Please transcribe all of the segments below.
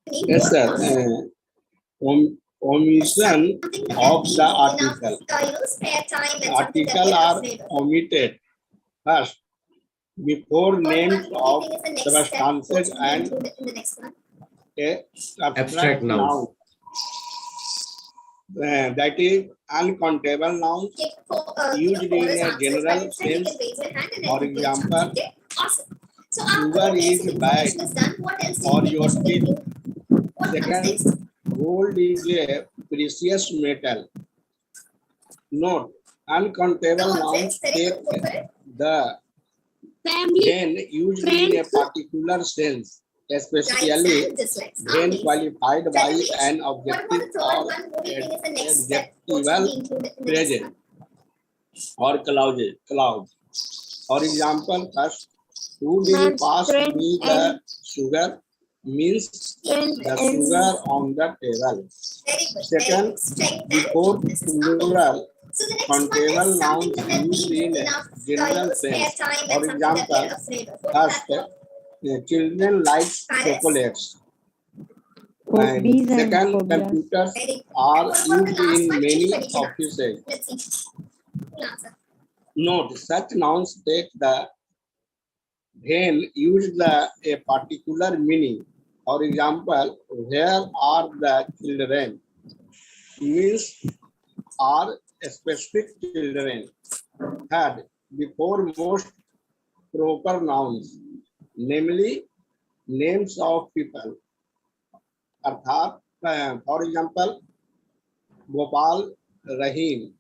Yes, sir. Omission of the article. Article are omitted first before names of substances and abstract nouns. That is uncountable nouns used in a general sense. For example, sugar is bad for your teeth. Second, gold is a precious metal. Note, uncountable nouns take the when used in a particular sense, especially when qualified by an objective or adjectival present or clause. For example, first, who will pass me the sugar means the sugar on the table. Second, before plural countable nouns used in a general sense. For example, first, children like chocolates. And second, computers are used in many offices. Note, such nouns take the when used a particular meaning. For example, where are the children means are specific children. Third, before most proper nouns, namely names of people. Arthat, for example, Gopal, Rahim.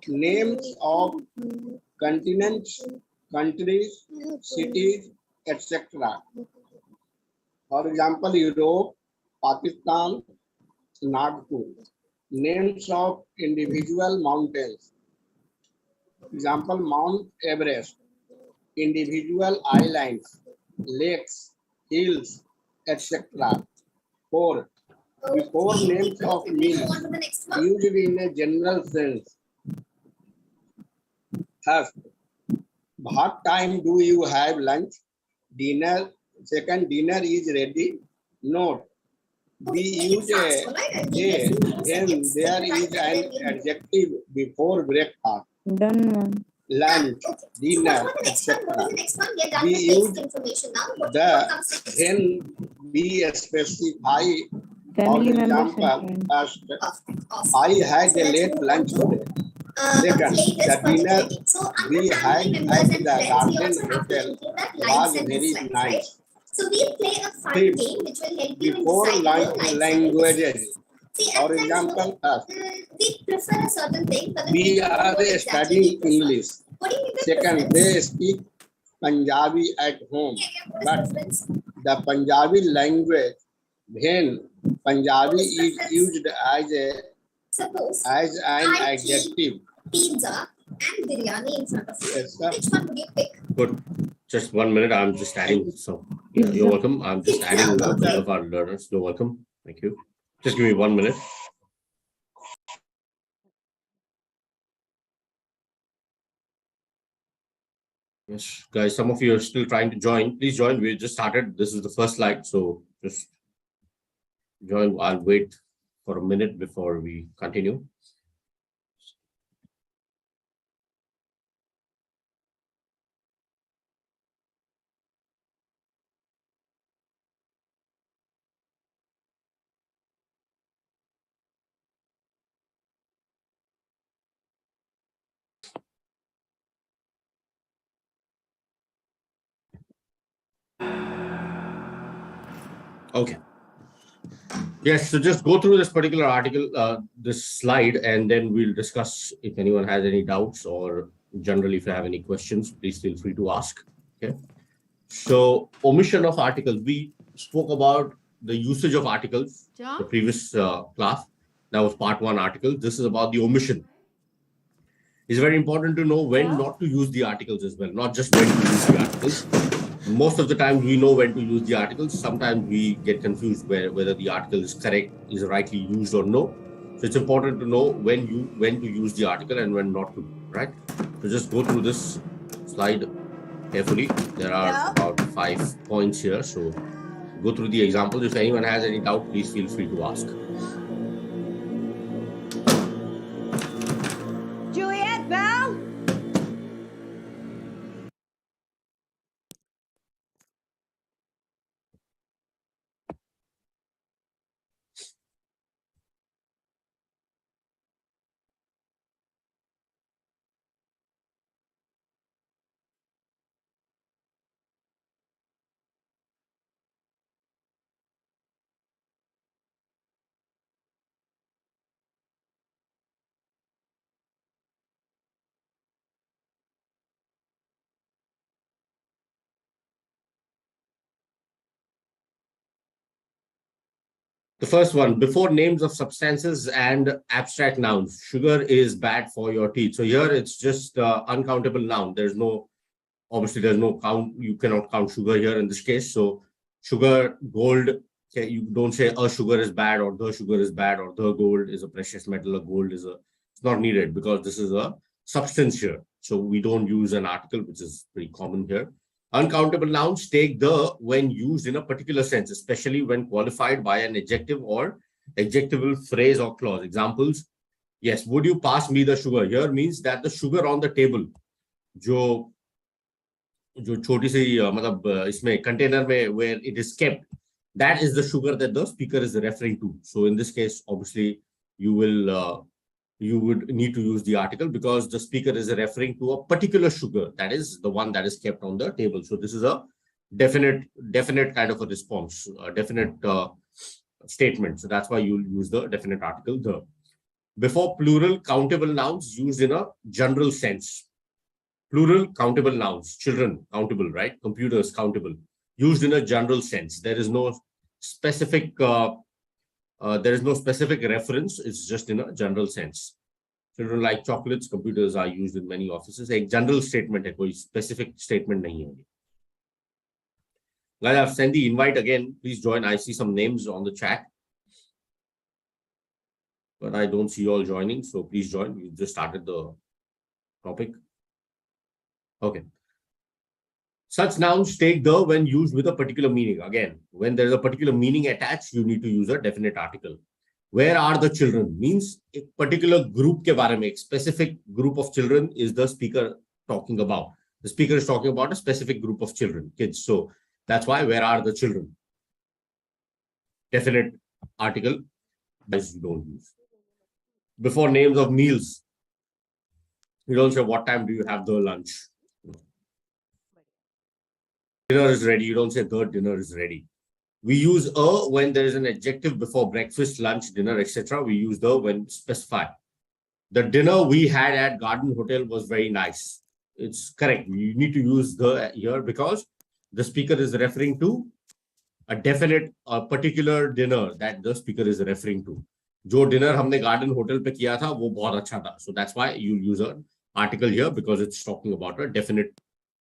Names of continents, countries, cities, etc. For example, Europe, Pakistan, Nagpur. Names of individual mountains. Example, Mount Everest. Individual islands, lakes, hills, etc. 4. Before names of meals used in a general sense. First, what time do you have lunch? Dinner. Second, dinner is ready. Note, we use a when there is an adjective before breakfast. Done. Lunch, dinner, etc. We use the when we specify. For Family members example, and first, I had a late lunch today. Second, the dinner we had at the Garden Hotel was very nice. So we play a fun Fifth, game which will help you in before deciding languages. See, For at times, example, we prefer a certain thing, but we are studying English. What do you mean by Second, preference? they speak Punjabi at home, What is but preference? the Punjabi language, when Punjabi is used Suppose as an I keep adjective. pizza and biryani in front of you. Yes, sir. Which one would you pick? Good. Just 1 minute. I'm just adding. So, yeah, you're welcome. I'm just adding a couple of our learners. You're welcome. Thank you. Just give me 1 minute. Yes, guys, some of you are still trying to join. Please join. We just started. This is the first slide. So just join. I'll wait for a minute before we continue. Okay. Yes, so just go through this particular article, this slide, and then we'll discuss if anyone has any doubts or generally if you have any questions, please feel free to ask. Okay. So omission of articles. We spoke about the usage of articles, the previous class. That was part 1 article. This is about the omission. It's very important to know when not to use the articles as well, not just when to use the articles. Most of the time we know when to use the articles. Sometimes we get confused whether the article is correct, is rightly used or no. So it's important to know when to use the article and when not to, right? So just go through this slide carefully. There are about 5 points here. So go through the examples. If anyone has any doubt, please feel free to ask. Juliet, Val? The first one, before names of substances and abstract nouns, sugar is bad for your teeth. So here it's just uncountable noun. There's no count. You cannot count sugar here in this case. So sugar, gold, okay, you don't say a sugar is bad or the sugar is bad or the gold is a precious metal or gold is it's not needed because this is a substance here. So we don't use an article, which is pretty common here. Uncountable nouns take the when used in a particular sense, especially when qualified by an adjective or adjectival phrase or clause. Examples, yes, would you pass me the sugar? Here means that the sugar on the table, जो छोटी सी मतलब इसमें container में where it is kept, that is the sugar that the speaker is referring to. So in this case, obviously, you would need to use the article because the speaker is referring to a particular sugar, that is the one that is kept on the table. So this is a definite kind of a response, a definite statement. So that's why you'll use the definite article the. Before plural countable nouns used in a general sense. Plural countable nouns, children countable, right? Computers countable, used in a general sense. There is no specific reference. It's just in a general sense. Children like chocolates. Computers are used in many offices. A general statement है, कोई specific statement नहीं है. Guys, I've sent the invite again. Please join. I see some names on the chat, but I don't see you all joining. So please join. We just started the topic. Okay. Such nouns take the when used with a particular meaning. Again, when there is a particular meaning attached, you need to use a definite article. Where are the children? Means a particular group के बारे में, specific group of children is the speaker talking about. The speaker is talking about a specific group of children, kids. So that's why where are the children? Definite article, as you don't use. Before names of meals, you don't say what time do you have the lunch. Dinner is ready. You don't say the dinner is ready. We use a when there is an adjective before breakfast, lunch, dinner, etc. We use the when specified. The dinner we had at Garden Hotel was very nice. It's correct. You need to use the here because the speaker is referring to a definite, a particular dinner that the speaker is referring to. जो dinner हमने Garden Hotel पे किया था वो बहुत अच्छा था. So that's why you use an article here because it's talking about a definite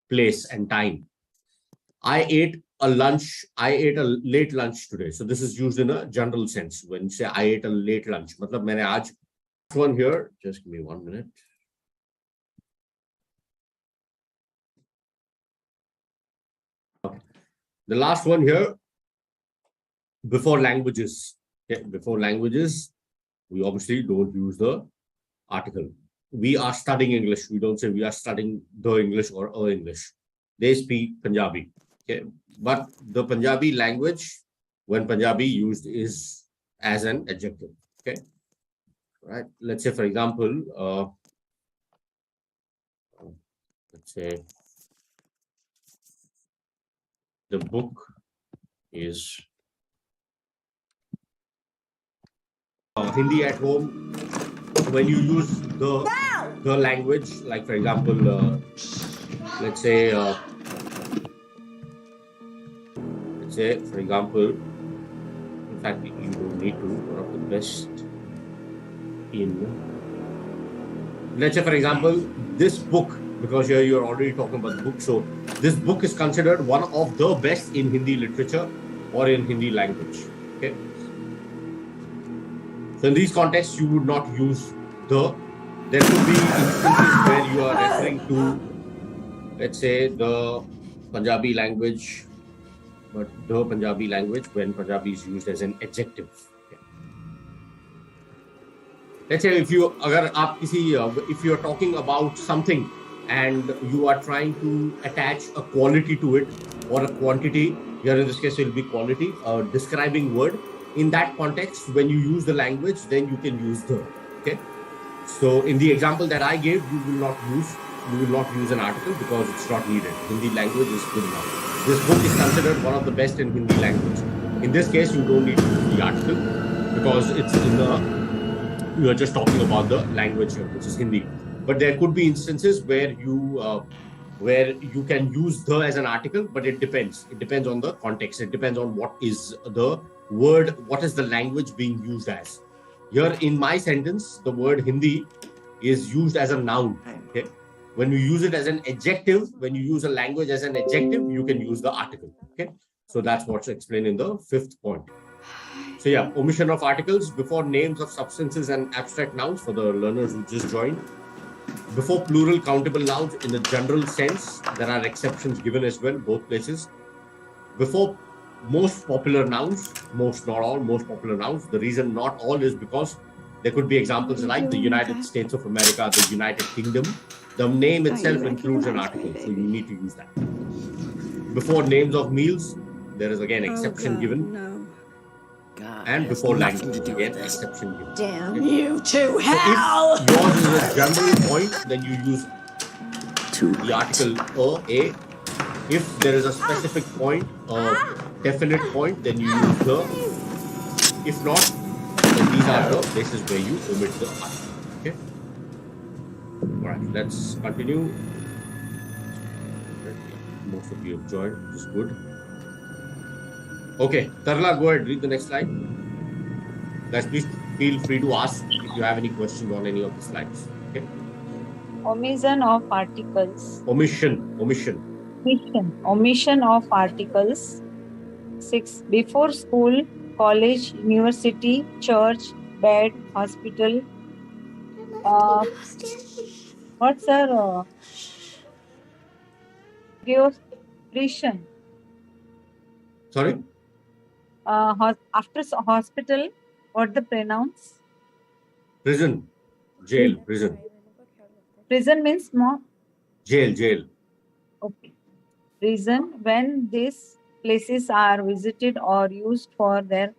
place and time. I ate a late lunch today. So this is used in a general sense. When you say I ate a late lunch, मतलब मैंने आज one here, just give me 1 minute. Okay. The last one here, before languages. Okay. Before languages, we obviously don't use the article. We are studying English. We don't say we are studying the English or a English. They speak Punjabi. Okay. But the Punjabi language, when Punjabi used is as an adjective. Okay. Right. Let's say, for example, let's say the book is Hindi at home. When you use the language, like for example, let's say for example, in fact, you don't need to. One of the best in, let's say for example, this book, because here you're already talking about the book. So this book is considered one of the best in Hindi literature or in Hindi language. Okay. So in these contexts, you would not use the. There could be instances where you are referring to, let's say, the Punjabi language but the Punjabi language when Punjabi is used as an adjective. Okay. Let's say if you are talking about something and you are trying to attach a quality to it or a quantity, here in this case it will be quality, a describing word. In that context, when you use the language, then you can use the. Okay. So in the example that I gave, you will not use an article because it's not needed. Hindi language is good enough. This book is considered one of the best in Hindi language. In this case, you don't need to use the article because you are just talking about the language here, which is Hindi. But there could be instances where you can use the as an article, but it depends. It depends on the context. It depends on what is the word, what is the language being used as. Here in my sentence, the word Hindi is used as a noun. Okay. When you use it as an adjective, when you use a language as an adjective, you can use the article. Okay. So that's what's explained in the 5th point. So yeah, omission of articles before names of substances and abstract nouns for the learners who just joined. Before plural countable nouns in the general sense, there are exceptions given as well, both places. Before most popular nouns, most popular nouns. The reason not all is because there could be examples like the United States of America, the United Kingdom. The name itself includes an article, so you need to use that. Before names of meals, there is again exception given. No. God, And has before nothing language, to do again with this. exception given. Damn Okay. you to So hell! if yours is a general point, then you use Two. the article a. If there is a specific point, a definite point, then you use the. If not, then these are the places where you omit the article. Okay. All right. Let's continue. Most of you have joined, which is good. Okay, Tarla, go ahead. Read the next slide. Guys, please feel free to ask if you have any questions on any of the slides. Okay. Omission of articles. Omission. Omission of articles. 6. Before school, college, university, church, bed, hospital. What's our prison? Sorry? After hospital, what the pronouns? Prison. Jail. Prison. Prison means more. Jail. Okay. Reason when these places are visited or used for their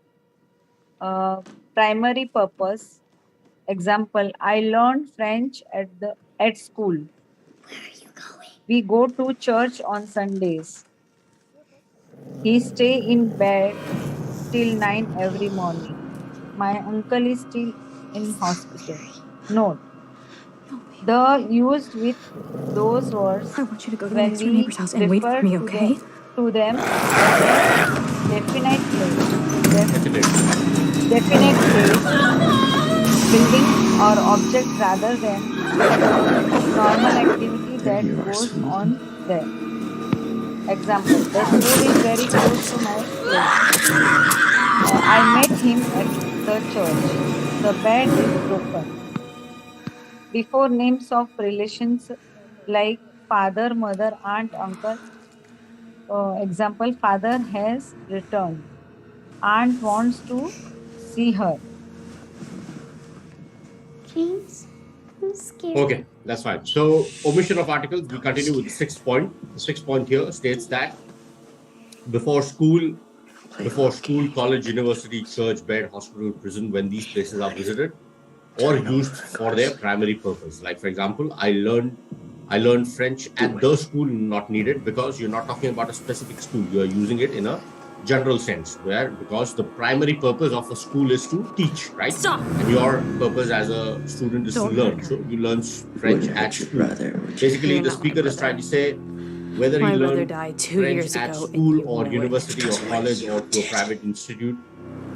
primary purpose. Example, I learned French at school. Where are you going? We go to church on Sundays. He stay in bed till 9 every morning. My uncle is still in hospital. Note. The used with those words I want you to go to my when next door we neighbor's house and wait refer for me, to okay? to them as a definite place, definite place, building or object rather than normal activity that goes on there. Example, the school is very close to my place. I met him at the church. The bed is broken. Before names of relations like father, mother, aunt, uncle. Example, father has returned. Aunt wants to see her. James, I'm scared. Okay, that's fine. So, omission of articles, we continue with the 6th point. The 6th point here states that before school, college, university, church, bed, hospital, prison, when these places are visited or used for their primary purpose. Like, for example, I learned French at the school, not needed because you're not talking about a specific school. You're using it in a general sense, because the primary purpose of a school is to teach, right? Stop. And your purpose as a student is to learn. So you learn French at school. Basically, the speaker is trying to say whether My you brother learn died 2 French years at ago. school or university or college or to a private institute,